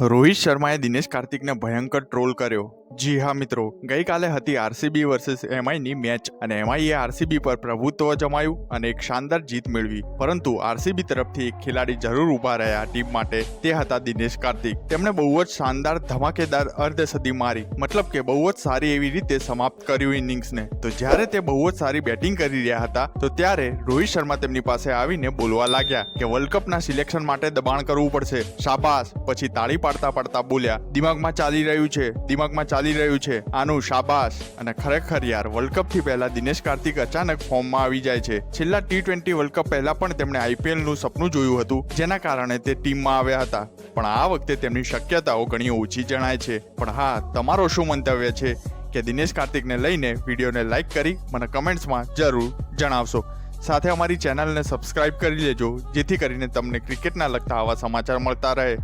રોહિત શર્માએ દિનેશ કાર્તિકને ભયંકર ટ્રોલ કર્યો। જી હા મિત્રો, ગઈકાલે હતી આરસીબી વર્સેસ એમઆઈની મેચ અને એમઆઈએ આરસીબી પર પ્રભુત્વ જમાયું અને એક શાનદાર જીત મેળવી। પરંતુ આરસીબી તરફથી એક ખેલાડી જરૂર ઊભા રહ્યા ટીમ માટે, તે હતા દિનેશ કાર્તિક। તેમણે બહુ જ શાનદાર ધમાકેદાર અર્ધસદી મારી, મતલબ કે બહુ જ સારી એવી રીતે સમાપ્ત કર્યું ઇનિંગ્સને। તો જ્યારે તે બહુ જ સારી બેટિંગ કરી રહ્યા હતા તો ત્યારે રોહિત શર્મા તેમની પાસે આવીને બોલવા લાગ્યા કે વર્લ્ડ કપના સિલેક્શન માટે દબાણ કરવું પડશે, શાબાશ। પછી તાળી પાડતા પાડતા બોલ્યા, દિમાગમાં ચાલી રહ્યું છે આનું, શાબાશ। અને ખરેખર યાર, વર્લ્ડ કપ થી પહેલા દિનેશ કાર્તિક અચાનક ફોર્મમાં આવી જાય છે। છેલ્લા T20 વર્લ્ડ કપ પહેલા પણ તેમણે IPL નું સપનું જોયું હતું, જેના કારણે તે ટીમમાં આવ્યા હતા, પણ આ વખતે તેમની શક્યતાઓ ઘણી ઓછી જણાય છે। પણ હા, તમારો શું મંતવ્ય છે કે દિનેશ કાર્તિકને લઈને? વિડીયોને લાઈક કરી મને કમેન્ટ્સમાં જરૂર જણાવશો। સાથે અમારી ચેનલને સબસ્ક્રાઇબ કરી લેજો, જેથી કરીને તમને ક્રિકેટના લગતા આવા સમાચાર મળતા રહે।